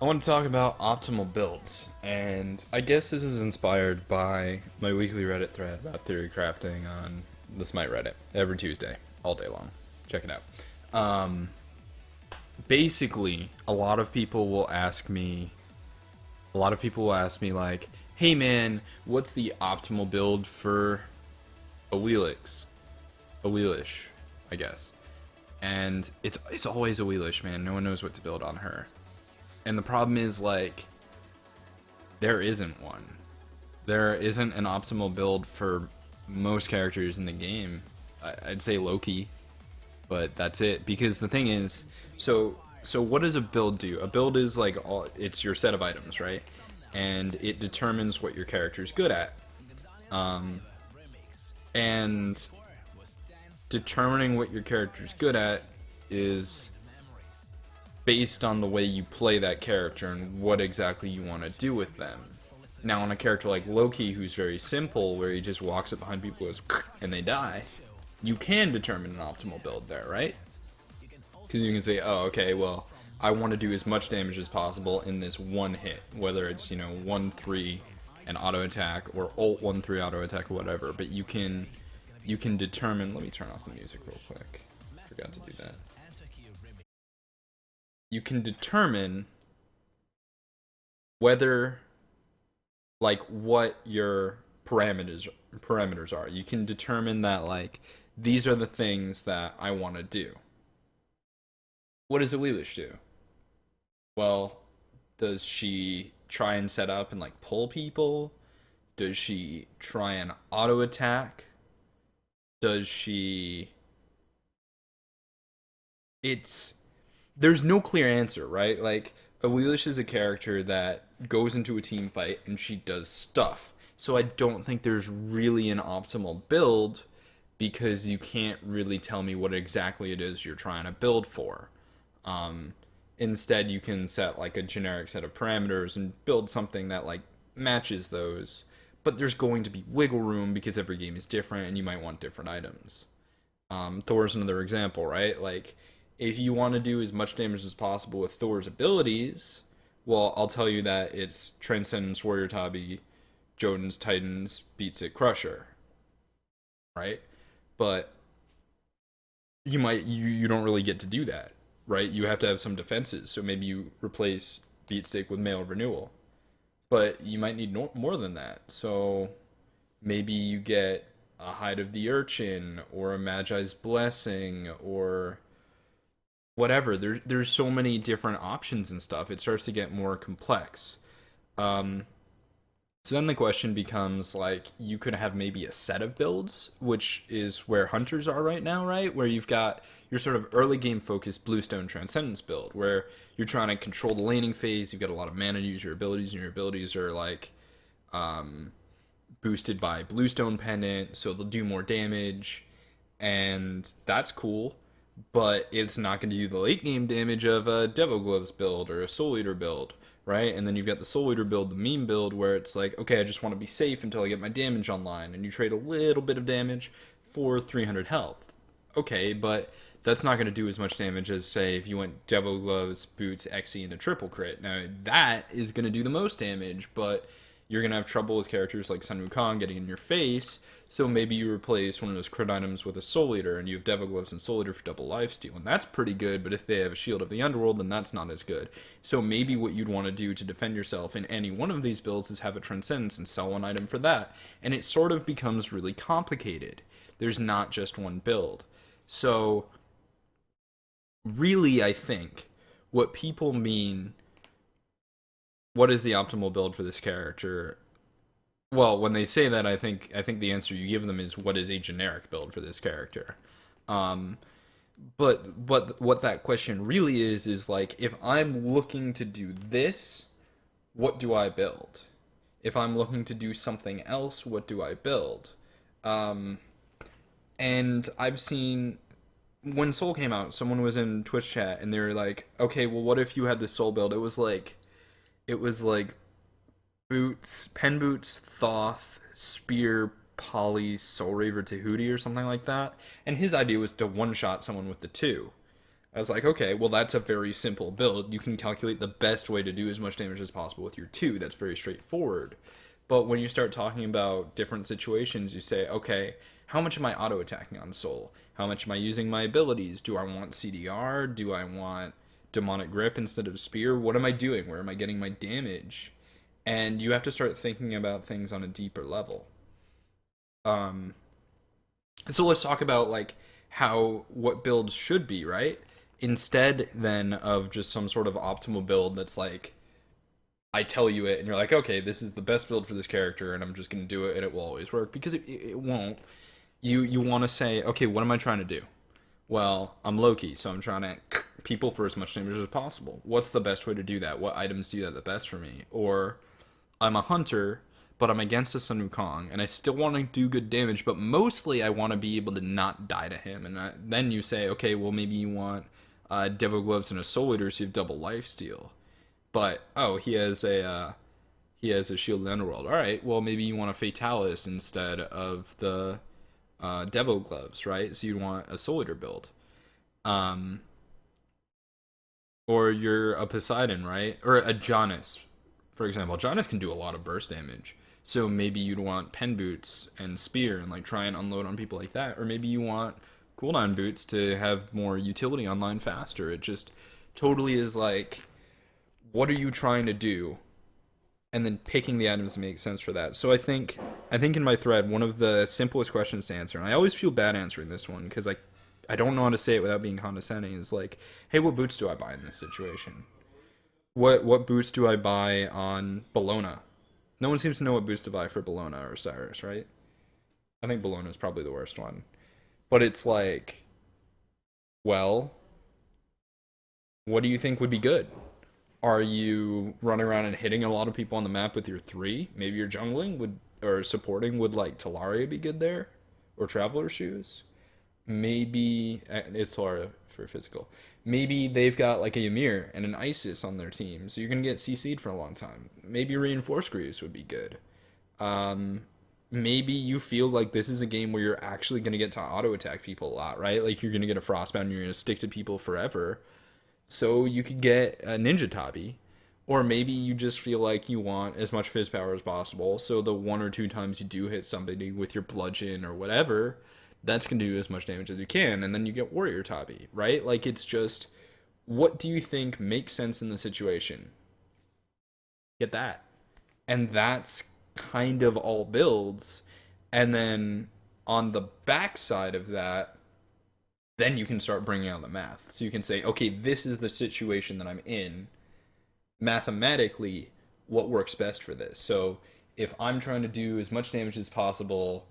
I want to talk about optimal builds, and I guess this is inspired by my weekly Reddit thread about theory crafting on the Smite Reddit every Tuesday, all day long. Check it out. Basically, a lot of people will ask me like, "Hey man, what's the optimal build for a Wheelix, a Wheelish, I guess?" And it's always a Wheelish, man. No one knows what to build on her. And the problem is, like, there isn't one. There isn't an optimal build for most characters in the game. I'd say Loki, but that's it. Because the thing is, so what does a build do? A build is like it's your set of items, right? And it determines what your character's good at. Um, and determining what your character's good at is based on the way you play that character and what exactly you want to do with them. Now, on a character like Loki, who's very simple, where he just walks up behind people and they die, you can determine an optimal build there, right? Because you can say, oh, okay, well, I want to do as much damage as possible in this one hit, whether it's, 1-3 and auto attack or ult 1-3 auto attack or whatever. But you can determine. Let me turn off the music real quick. Forgot to do that. You can determine whether, like, what your parameters are. You can determine that, like, these are the things that I want to do. What does a Leelish do? Well, does she try and set up and like pull people? Does she try and auto attack? Does she it's there's no clear answer, right? Like, Awilish is a character that goes into a team fight and she does stuff. So I don't think there's really an optimal build because you can't really tell me what exactly it is you're trying to build for. Um, Instead, you can set like a generic set of parameters and build something that like matches those. But there's going to be wiggle room because every game is different and you might want different items. Thor's another example, right? Like, if you want to do as much damage as possible with Thor's abilities, well, I'll tell you that it's Transcendence, Warrior Tabi, Jotun's Titans, Beats It, Crusher, right? But you don't really get to do that, right? You have to have some defenses, so maybe you replace Beat Stick with Mail Renewal, but you might need more than that. So maybe you get a Hide of the Urchin or a Magi's Blessing or whatever. There's so many different options and stuff. It starts to get more complex. Um, so then the question becomes like you could have maybe a set of builds, which is where hunters are right now, right? Where you've got your sort of early game focused Bluestone Transcendence build, where you're trying to control the laning phase. You've got a lot of mana to use your abilities, and your abilities are like um, boosted by Bluestone Pendant, so they'll do more damage, and that's cool. But it's not going to do the late game damage of a Devil Gloves build or a Soul Eater build, right? And then you've got the Soul Eater build, the meme build, where it's like, okay, I just want to be safe until I get my damage online, and you trade a little bit of damage for 300 health. Okay, but that's not going to do as much damage as, say, if you went Devil Gloves, Boots, Xe, and a triple crit. Now, that is going to do the most damage, but you're going to have trouble with characters like Sun Wukong getting in your face, so maybe you replace one of those crit items with a Soul Eater, and you have Devil Gloves and Soul Eater for double lifesteal, and that's pretty good, but if they have a Shield of the Underworld, then that's not as good. So maybe what you'd want to do to defend yourself in any one of these builds is have a Transcendence and sell one item for that, and it sort of becomes really complicated. There's not just one build. So, really, I think what people mean, what is the optimal build for this character? Well, when they say that, I think the answer you give them is what is a generic build for this character. Um, but what that question really is like, if I'm looking to do this, what do I build? If I'm looking to do something else, what do I build? Um, and I've seen when Soul came out, someone was in Twitch chat and they were like, "Okay, well, what if you had this Soul build? It was like Boots, Pen Boots, Thoth, Spear, Polly, Soul Reaver, Tahuti, or something like that." And his idea was to one shot someone with the two. I was like, okay, well, that's a very simple build. You can calculate the best way to do as much damage as possible with your 2. That's very straightforward. But when you start talking about different situations, you say, okay, how much am I auto attacking on Soul? How much am I using my abilities? Do I want CDR? Do I want Demonic Grip instead of Spear? What am I doing? Where am I getting my damage? And you have to start thinking about things on a deeper level. Um, so let's talk about like how what builds should be, right? Instead then of just some sort of optimal build that's like I tell you it and you're like, okay, this is the best build for this character and I'm just gonna do it and it will always work because it won't. You want to say, okay, what am I trying to do? Well, I'm Loki, so I'm trying to people for as much damage as possible. What's the best way to do that? What items do that the best for me? Or I'm a hunter, but I'm against a Sun Wukong, and I still want to do good damage, but mostly I want to be able to not die to him. And then you say, okay, well maybe you want Devil Gloves and a Soul Eater, so you have double life steal. But oh, he has a Shield of the Underworld. All right, well maybe you want a Fatalis instead of the Devil Gloves, right? So you want a Soul Eater build. Um, or you're a Poseidon, right? Or a Janus, for example. Janus can do a lot of burst damage. So maybe you'd want pen boots and spear and like try and unload on people like that. Or maybe you want cooldown boots to have more utility online faster. It just totally is like, what are you trying to do? And then picking the items that make sense for that. So I think in my thread, one of the simplest questions to answer, and I always feel bad answering this one because I don't know how to say it without being condescending, is like, hey, what boots do I buy in this situation? What boots do I buy on Bologna? No one seems to know what boots to buy for Bologna or Cyrus, right? I think Bologna is probably the worst one. But it's like, well, what do you think would be good? Are you running around and hitting a lot of people on the map with your 3? Maybe your jungling would or supporting would like Talaria be good there? Or Traveler Shoes? Maybe it's Talaria for physical. Maybe they've got like a Ymir and an Isis on their team, so you're gonna get CC'd for a long time. Maybe Reinforced Greaves would be good. Um, Maybe you feel like this is a game where you're actually gonna get to auto attack people a lot, right? Like you're gonna get a Frostbound, and you're gonna stick to people forever. So you could get a Ninja Tabi. Or maybe you just feel like you want as much fizz power as possible. So the 1 or 2 times you do hit somebody with your bludgeon or whatever, that's going to do as much damage as you can. And then you get Warrior Tabi, right? Like it's just, what do you think makes sense in the situation? Get that. And that's kind of all builds. And then on the backside of that, then you can start bringing out the math. So you can say, okay, this is the situation that I'm in. Mathematically, what works best for this? So if I'm trying to do as much damage as possible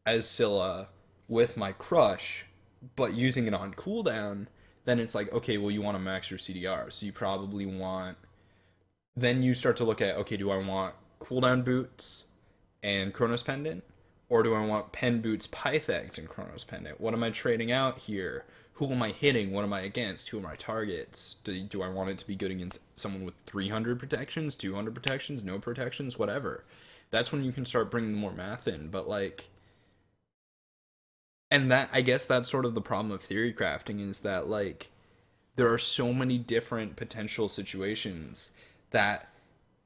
as Scylla with my Crush, but using it on cooldown, then it's like, okay, well, you want to max your CDR. So you probably want. Then you start to look at, okay, do I want cooldown boots and Chronos Pendant? Or do I want pen boots, Pythags, and Chronos Pendant? What am I trading out here? Who am I hitting? What am I against? Who are my targets? Do I want it to be good against someone with 300 protections, 200 protections, no protections, whatever? That's when you can start bringing more math in. But like, and that I guess that's sort of the problem of theory crafting is that like there are so many different potential situations that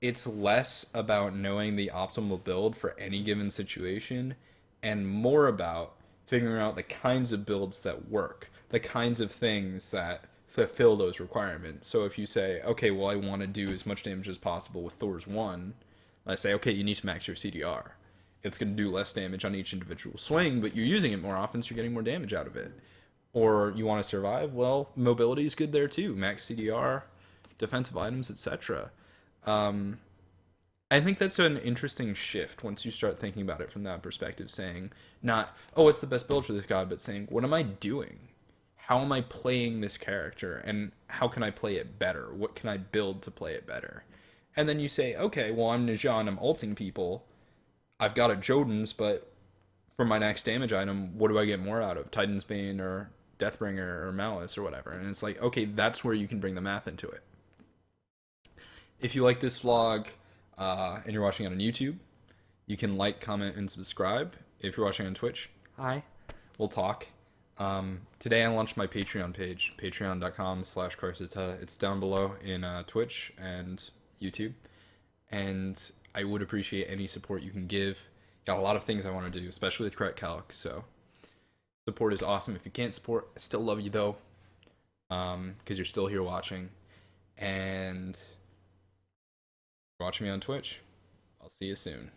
it's less about knowing the optimal build for any given situation and more about figuring out the kinds of builds that work, the kinds of things that fulfill those requirements. So if you say, okay, well, I want to do as much damage as possible with Thor's 1, I say, okay, you need to max your CDR. It's going to do less damage on each individual swing, but you're using it more often, so you're getting more damage out of it. Or you want to survive? Well, mobility is good there too. Max CDR, defensive items, etc. I think that's an interesting shift once you start thinking about it from that perspective, saying, not, oh, it's the best build for this god, but saying, what am I doing? How am I playing this character? And how can I play it better? What can I build to play it better? And then you say, okay, well, I'm Nijan, I'm ulting people. I've got a Joden's, but for my next damage item, what do I get more out of? Titan's Bane or Deathbringer or Malice or whatever. And it's like, okay, that's where you can bring the math into it. If you like this vlog and you're watching it on YouTube, you can like, comment, and subscribe. If you're watching on Twitch, hi, we'll talk. Today I launched my Patreon page, patreon.com/Kretuhtuh. It's down below in Twitch and YouTube. And I would appreciate any support you can give. Got a lot of things I want to do, especially with Cret Calc, so support is awesome. If you can't support, I still love you though, because you're still here watching. And watch me on Twitch. I'll see you soon.